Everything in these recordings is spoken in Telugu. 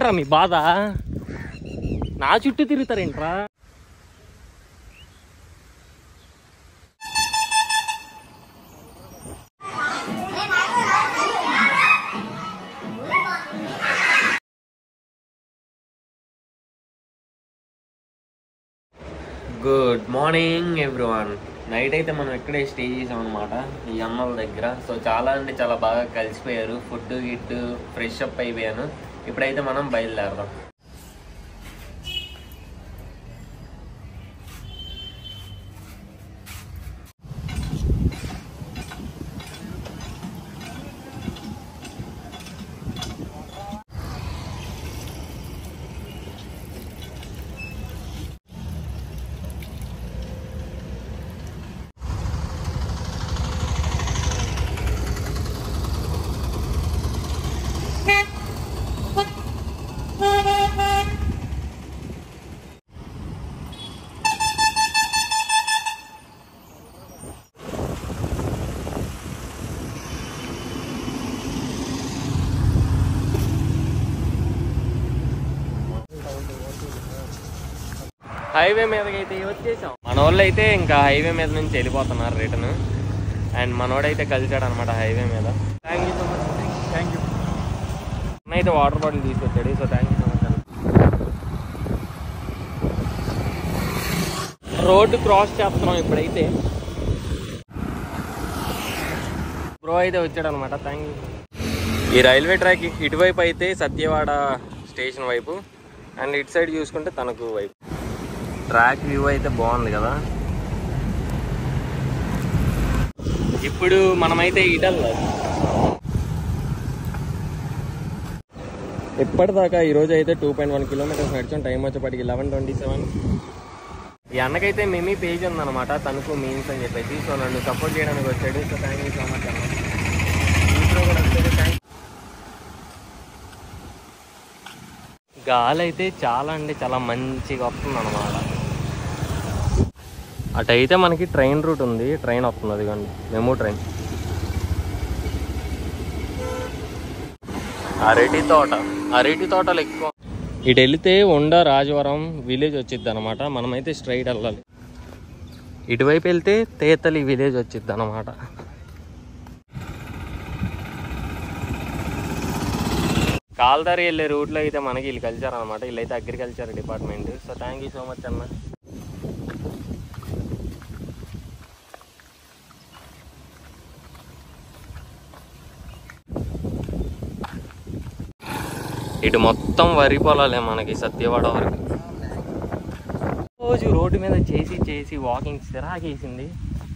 ఏంట్రా మీ బాధ? నా చుట్టూ తిరుగుతారేంట్రా? Good morning everyone. నైట్ అయితే మనం ఇక్కడే స్టే చేసాం అనమాట, ఈ అమ్మల దగ్గర. సో చాలా అంటే చాలా బాగా కలిసిపోయారు. ఫుడ్ గిట్టు ఫ్రెష్ అప్ అయిపోయాను. ఇప్పుడైతే మనం బయలుదేరదాం. హైవే మీదకి అయితే వచ్చేసాం. మన వాళ్ళు అయితే ఇంకా హైవే మీద నుంచి వెళ్ళిపోతున్నారు రిటర్న్. అండ్ మనోడైతే కలిసాడు అనమాట హైవే మీద. Thank you so much. Thank you. అయితే వాటర్ బాటిల్ తీసుకొచ్చాడు. So thank you so much. Road cross చేస్తున్నాం ఇప్పుడైతే. బ్రో అయితే వచ్చాడు అనమాట. Thank you. ఈ రైల్వే ట్రాక్ ఇటువైపు అయితే సత్యవాడ స్టేషన్ వైపు, అండ్ ఇటు సైడ్ చూసుకుంటే తణుకు వైపు. ట్రాక్ వ్యూ అయితే బాగుంది కదా. ఇప్పుడు మనమైతే ఇటల్లా. ఇప్పటిదాకా ఈరోజు అయితే 2.1 కిలోమీటర్స్ నడిచాం. టైం వచ్చేప్పటికి 11:27. ఈ అన్నకైతే మేమీ పేజ్ ఉందన్నమాట, తణుకు మీన్స్ అని చెప్పేసి. సో నన్ను సపోర్ట్ చేయడానికి వచ్చాడు. So thank you so much అన్న. ఇంట్లో కూడా వచ్చాడు. గాలి అయితే చాలా అంటే చాలా మంచిగా వస్తుంది అన్నమాట. అటైతే మనకి ట్రైన్ రూట్ ఉంది, ట్రైన్ వస్తుంది. అది కానీ మెమో ట్రైన్. అరటి తోటలు ఎక్కువ. ఇటు వెళితే ఉండ రాజవరం విలేజ్ వచ్చిద్ది అనమాట. మనమైతే స్ట్రైట్ వెళ్ళాలి. ఇటువైపు వెళ్తే తేతలి విలేజ్ వచ్చిద్ది అనమాట. కాల్దారి వెళ్ళే రూట్లో అయితే మనకి వీళ్ళు కలిసారనమాట. వీళ్ళైతే agriculture department. So thank you so much అన్న. ఇటు మొత్తం వరి పొలాలే మనకి సత్యవాడ వరకు. రోజు రోడ్డు మీద చేసి వాకింగ్ సిరాకేసింది.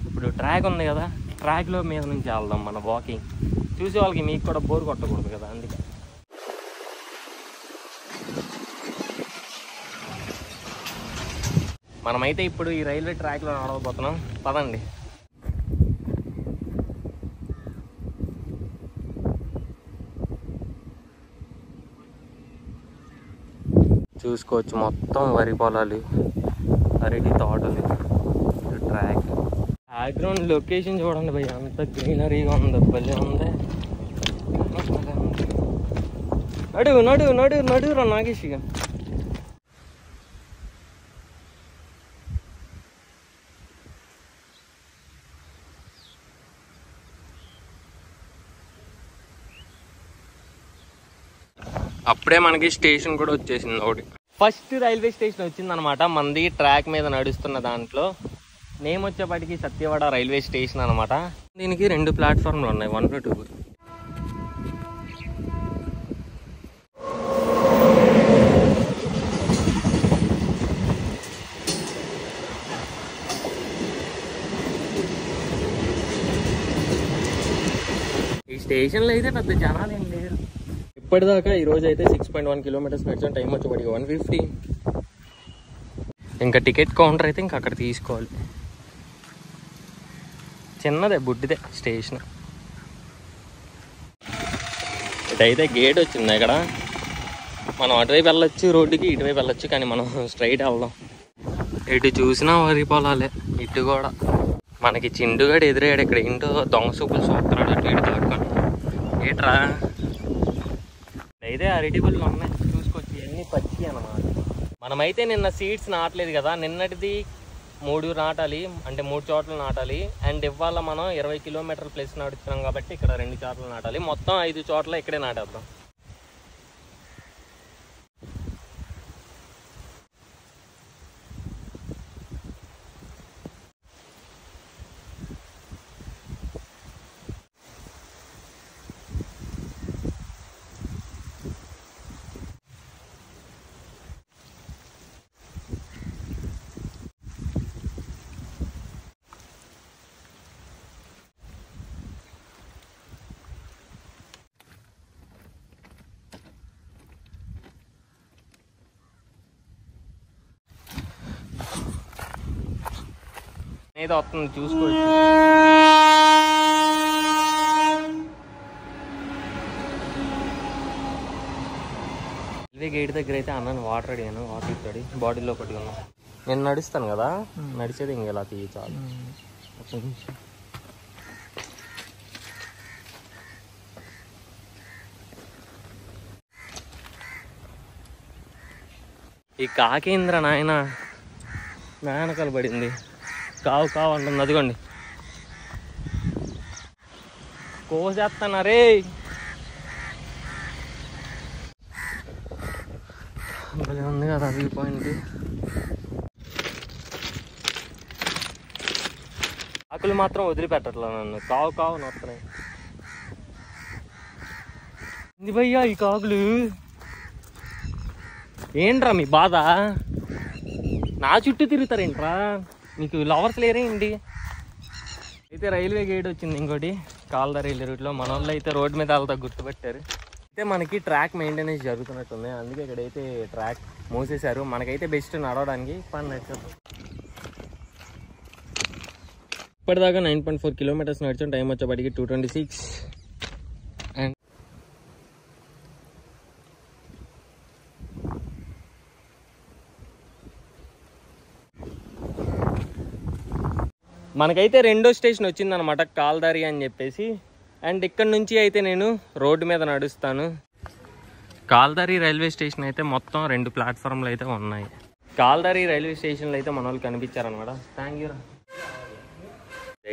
ఇప్పుడు ట్రాక్ ఉంది కదా, ట్రాక్లో మీద నుంచి వెళ్దాం మన వాకింగ్. చూసే వాళ్ళకి మీకు కూడా బోర్ కొట్టకూడదు కదా, అందుకే. మనమైతే ఇప్పుడు ఈ రైల్వే ట్రాక్లో నడవబోతున్నాం. పదండి. చూసుకోవచ్చు మొత్తం వరి పొలాలు, అరటి తోటలు, ట్రాక్. బ్యాక్గ్రౌండ్ లొకేషన్ చూడండి భయ్య, అంత గ్రీనరీగా ఉంది. భలే ఉంది. నడురా నాగేష్. ఇక అప్పుడే మనకి స్టేషన్ కూడా వచ్చేసింది ఒకటి. ఫస్ట్ రైల్వే స్టేషన్ వచ్చింది అనమాట మనది. ట్రాక్ మీద నడుస్తున్న దాంట్లో నేమ్ వచ్చేప్పటికి సత్యవాడ రైల్వే స్టేషన్ అనమాట. దీనికి 2 ప్లాట్ఫామ్లు ఉన్నాయి, 1, 2. ఈ స్టేషన్లో అయితే పెద్ద జనాలు ఏం లేరు. ఇప్పటిదాకా ఈరోజు అయితే 6.1 కిలోమీటర్స్ నడిచాం. టైం వచ్చేప్పటికి 1:50. ఇంకా టికెట్ కౌంటర్ అయితే ఇంకా అక్కడ తీసుకోవాలి. చిన్నదే, బుడ్డిదే స్టేషన్. ఇటైతే గేట్ వచ్చింది. ఇక్కడ మనం అటువైపు వెళ్ళొచ్చు రోడ్డుకి, ఇటువైపు వెళ్ళొచ్చు, కానీ మనం స్ట్రైట్ వెళ్దాం. ఇటు చూసినా వరి పొలాలే. ఇటు కూడా మనకి చిండుగాడు ఎదురయ్యాడు. ఇక్కడ ఇంటో దొంగ సూపులు చూస్తున్నాడు. అటు ఇటు దాకా ఏట్రా. అయితే అరటి పళ్ళు ఉన్నాయి, చూసుకోవచ్చు. మనమైతే నిన్న సీడ్స్ నాటలేదు కదా, నిన్నటిది 3 నాటాలి, అంటే 3 చోట్ల నాటాలి. అండ్ ఇవాళ మనం 20 కిలోమీటర్ల ప్లేస్ నడుస్తున్నాం కాబట్టి ఇక్కడ 2 చోట్ల నాటాలి. మొత్తం 5 చోట్ల ఇక్కడే నాటేద్దాం. ఏదో వస్తుంది చూసుకోవచ్చు. రైల్వే గేట్ దగ్గర అయితే అన్నాను వాటర్ అడిగాను, వాటర్ ఇస్తాడు బాటిల్లో పట్టుకున్నాను. నేను నడుస్తాను కదా, నడిచేది ఇంకెలా తీయ చాలు. ఈ కాకేంద్ర నాయన నాయనకలు పడింది, కావు కావు అంటుంది. అదిగోండి కోసేస్తున్నారే. భలే ఉంది కదా వ్యూ పాయింట్. ఆకులు మాత్రం వదిలిపెట్టట్లా నన్ను, కావు కావు నొస్తున్నాయి. ఇది భయ్యా ఈ కాకులు ఏంట్రా మీ బాధ? నా చుట్టూ తిరుగుతారేంట్రా, మీకు లవర్స్ లేరేంటి? అయితే రైల్వే గేట్ వచ్చింది ఇంకోటి, కాల్దా రైల్వే రూట్లో. మన వాళ్ళు అయితే రోడ్డు మీద వెళ్తా గుర్తుపెట్టారు. అయితే మనకి ట్రాక్ మెయింటెనెన్స్ జరుగుతున్నట్టుంది, అందుకే ఇక్కడైతే ట్రాక్ మూసేశారు. మనకైతే బెస్ట్ నడవడానికి. పని నడిచారు. ఇప్పటిదాకా 9.4 కిలోమీటర్స్ నడిచాం. టైం వచ్చేప్పటికి 2:26. అండ్ మనకైతే రెండో స్టేషన్ వచ్చిందనమాట, కాల్దారి అని చెప్పేసి. అండ్ ఇక్కడ నుంచి అయితే నేను రోడ్డు మీద నడుస్తాను. కాల్దారి రైల్వే స్టేషన్ అయితే మొత్తం 2 ప్లాట్ఫామ్లు అయితే ఉన్నాయి. కాల్దారి రైల్వే స్టేషన్లో అయితే మన వాళ్ళు కనిపించారనమాట. Thank you.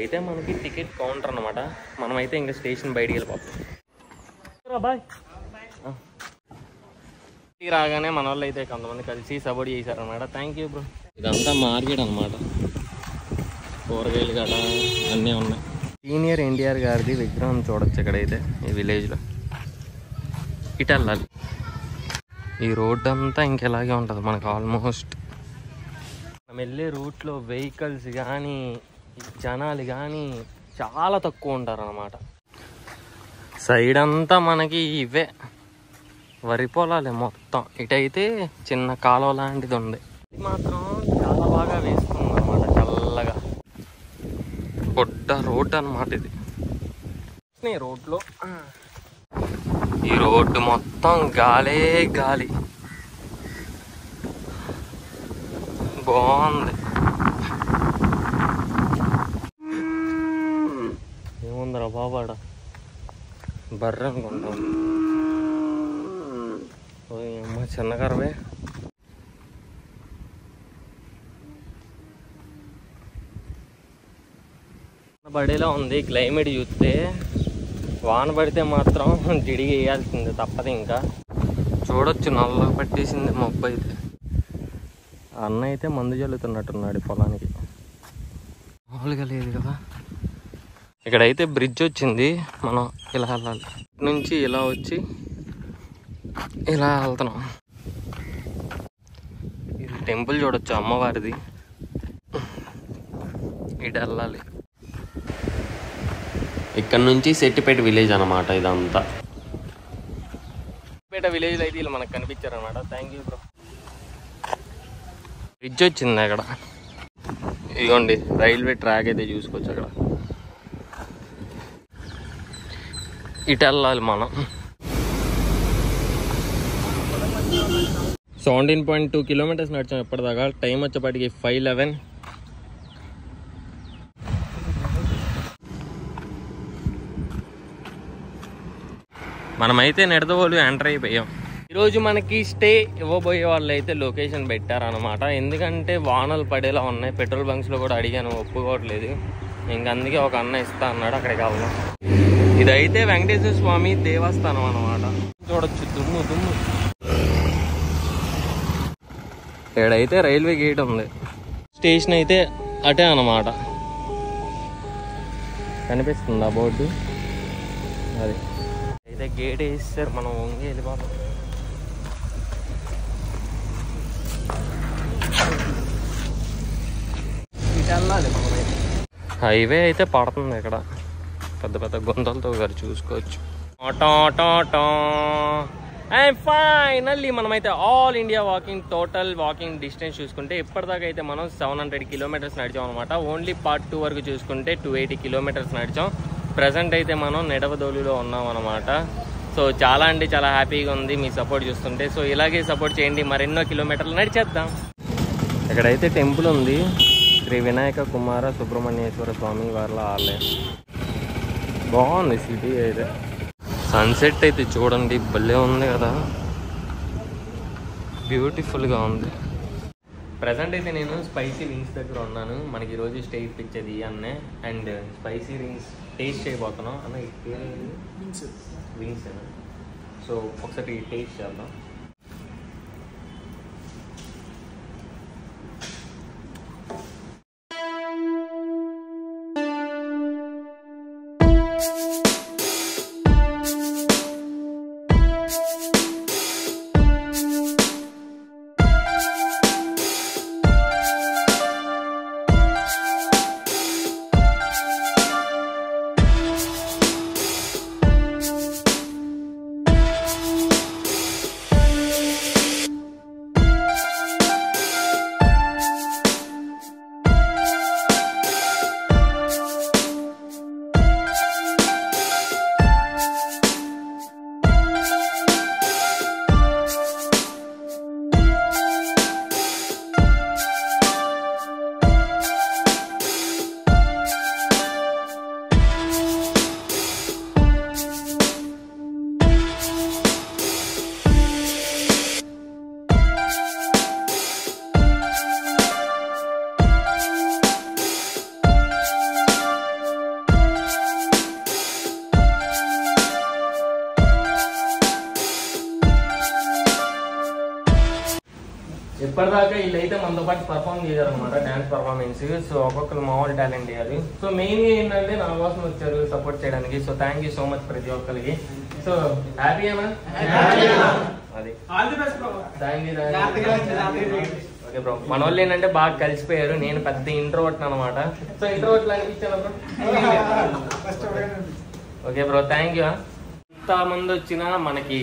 అయితే మనకి టికెట్ కౌంటర్ అనమాట. మనమైతే ఇంకా స్టేషన్ బయటికి వెళ్ళిపోతాం. బాయ్. రాగానే మన వాళ్ళు అయితే కొంతమంది కలిసి సపోర్ట్ చేశారనమాట. Thank you bro. ఇదంతా మార్కెట్ అనమాట, కూరగాయలు గట అన్నీ ఉన్నాయి. సీనియర్ ఎన్టీఆర్ గారిది విగ్రహం చూడొచ్చు ఇక్కడైతే ఈ విలేజ్లో. ఇటు వెళ్ళాలి. ఈ రోడ్ అంతా ఇంకెలాగే ఉంటుంది మనకు ఆల్మోస్ట్. మనం వెళ్ళే రూట్లో వెహికల్స్ కానీ జనాలు కానీ చాలా తక్కువ ఉంటారు అన్నమాట. సైడ్ అంతా మనకి ఇవే వరి పొలాలే మొత్తం. ఇటైతే చిన్న కాలువ లాంటిది ఉంది. ఇది మాత్రం చాలా బాగా వేస్తుంది అనమాట, చల్లగా. పొట్ట రోడ్ అనమాట ఇది. రోడ్లో ఈ రోడ్డు మొత్తం గాలే గాలి, బాగుంది. ఏముందిరా బాబాడ, బర్రె అనుకుంటాం. అమ్మ చిన్న కరవే. పడేలా ఉంది క్లైమేట్ చూస్తే. వాన పడితే మాత్రం జిడిగి వేయాల్సిందే, తప్పదు. ఇంకా చూడొచ్చు నల్ల పట్టేసింది మబ్బు అయితే. అన్న అయితే మందు చల్లుతున్నట్టున్నాడు పొలానికి, మామూలుగా లేదు కదా. ఇక్కడైతే బ్రిడ్జ్ వచ్చింది, మనం ఇలా వెళ్ళాలి. నుంచి ఇలా వచ్చి ఇలా వెళ్తున్నాం. ఇది టెంపుల్ చూడొచ్చు అమ్మవారిది. ఇటు వెళ్ళాలి. ఇక్కడ నుంచి సెట్టిపేట విలేజ్ అనమాట ఇదంతా. సెట్టిపేట విలేజ్లో అయితే ఇలా మనకు కనిపించారనమాట. Thank you bro. బ్రిడ్జ్ వచ్చింది అక్కడ, ఇదిగోండి రైల్వే ట్రాక్ అయితే చూసుకోవచ్చు అక్కడ. ఇటు వెళ్ళాలి మనం. 17.2 కిలోమీటర్స్ నడిచాం ఇప్పటిదాకా. టైం వచ్చేప్పటికి 5:11. మనమైతే నిడదవోలు ఎంటర్ అయిపోయాం. ఈరోజు మనకి స్టే ఇవ్వబోయే వాళ్ళు అయితే లొకేషన్ పెట్టారనమాట. ఎందుకంటే వానలు పడేలా ఉన్నాయి. పెట్రోల్ బంక్స్లో కూడా అడిగాను, ఒప్పుకోవట్లేదు. ఇంక అందుకే ఒక అన్న ఇస్తా అన్నాడు, అక్కడికి వెళ్దాం. ఇదైతే వెంకటేశ్వర స్వామి దేవస్థానం అనమాట. చూడొచ్చు దుమ్ము దుమ్ము. ఇక్కడైతే రైల్వే గేట్ ఉంది. స్టేషన్ అయితే అటే అన్నమాట. కనిపిస్తుందా బోర్డు? అది అయితే గేట్ వేస్తారు. మనం వంగి వెళ్ళిపోతాం. హైవే అయితే పడుతుంది. ఇక్కడ పెద్ద పెద్ద గుంతలతో గారు చూసుకోవచ్చు. అండ్ ఫైనల్లీ మనమైతే all India walking total walking distance చూసుకుంటే ఇప్పటిదాకా అయితే మనం 700 కిలోమీటర్స్ నడిచాం అనమాట. ఓన్లీ పార్ట్ 2 వరకు చూసుకుంటే 280 కిలోమీటర్స్ నడిచాం. ప్రజెంట్ అయితే మనం నిడవదోలులో ఉన్నాం అనమాట. సో చాలా అంటే చాలా హ్యాపీగా ఉంది మీ సపోర్ట్ చూస్తుంటే. సో ఇలాగే సపోర్ట్ చేయండి, మరెన్నో కిలోమీటర్లు నడిచేద్దాం. ఇక్కడైతే టెంపుల్ ఉంది, శ్రీ వినాయక కుమార సుబ్రహ్మణ్యేశ్వర స్వామి వాళ్ళ ఆలయం. బాగుంది సిటీ అయితే. సన్సెట్ అయితే చూడండి, భలే ఉంది కదా, బ్యూటిఫుల్గా ఉంది. ప్రజెంట్ అయితే నేను స్పైసీ వింగ్స్ దగ్గర ఉన్నాను. మనకి ఈరోజు స్టే ఇప్పించేది అన్నే. అండ్ స్పైసీ వింగ్స్ టేస్ట్ చేయబోతున్నాం అన్న. వింగ్స్ సో ఒకసారి టేస్ట్ చేద్దాం. ఇప్పటిదాకా వీళ్ళైతే మనతో పాటు పర్ఫార్మ్ చేశారనమాట, డాన్స్ పర్ఫార్మెన్స్. సో ఒక్కొక్కరు మామూలు టాలెంట్ చేయాలి. సో మెయిన్ గా ఏంటంటే నా కోసం వచ్చారు సపోర్ట్ చేయడానికి. So thank you so much ప్రతి ఒక్కరికి. సో హ్యాపీయేనా? అది థ్యాంక్ యూ. ఓకే బ్రో, మన వాళ్ళు ఏంటంటే బాగా కలిసిపోయారు. నేను పెద్ద ఇంట్రోవర్ట్ అనమాట. సో ఇంట్రోవర్ట్ అనిపించాను bro. Okay bro, thank you. ఎంతమంది వచ్చినా మనకి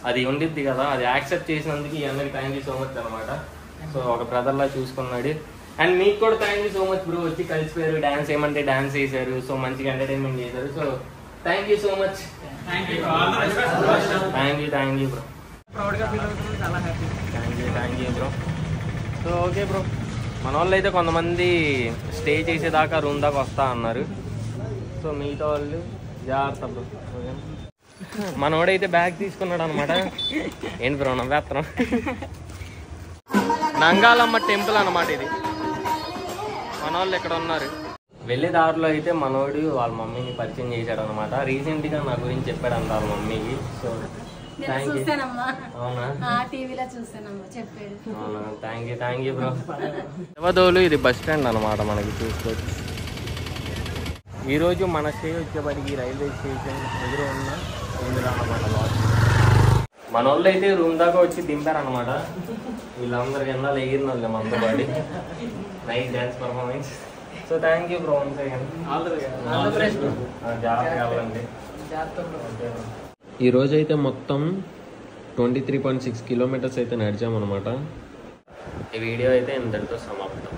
అది ఉండిద్ది కదా, అది యాక్సెప్ట్ చేసినందుకు ఈ అందరికి థ్యాంక్ యూ సో మచ్ అనమాట. సో ఒక బ్రదర్లా చూసుకున్నాడు. అండ్ మీకు కూడా thank you so much bro. వచ్చి కలిసిపోయారు, డాన్స్ ఏమంటే డాన్స్ చేశారు. సో మంచిగా ఎంటర్టైన్మెంట్ చేశారు. So thank you so much. Thank you bro. Thank you bro. So okay bro, మన వాళ్ళు అయితే కొంతమంది స్టే చేసేదాకా రూమ్ దాకా వస్తా అన్నారు. సో మిగతా వాళ్ళు జాగ్రత్త బ్రో. మనోడైతే బ్యాగ్ తీసుకున్నాడు అనమాట. ఏంటి బ్రో నవ్వేస్తున్నాం? నంగాలమ్మ టెంపుల్ అనమాట ఇది. మన వాళ్ళు ఇక్కడ ఉన్నారు. వెళ్ళే దారిలో అయితే మనోడు వాళ్ళ మమ్మీని పరిచయం చేశాడు అనమాట. రీసెంట్ గా నా గురించి చెప్పాడు అంట వాళ్ళ మమ్మీకి. So thank you bro. దేవదోలు ఇది బస్ స్టాండ్ అనమాట, మనకి చూసుకోవచ్చు. ఈరోజు మన స్టే వచ్చేప్పటికి రైల్వే స్టేషన్ ఎదురు ఉన్న ఇందులో అనమాట లాడ్జ్. మన వాళ్ళు అయితే రూమ్ దాకా వచ్చి దింపారనమాట. వీళ్ళందరూ కింద ఎగిరిన వాళ్ళు మనతో పాటు. Nice dance performance. So thank you bro. ఈ రోజు అయితే మొత్తం 23.6 కిలోమీటర్స్ అయితే నడిచామన్నమాట. ఈ వీడియో అయితే ఇంతటితో సమాప్తం.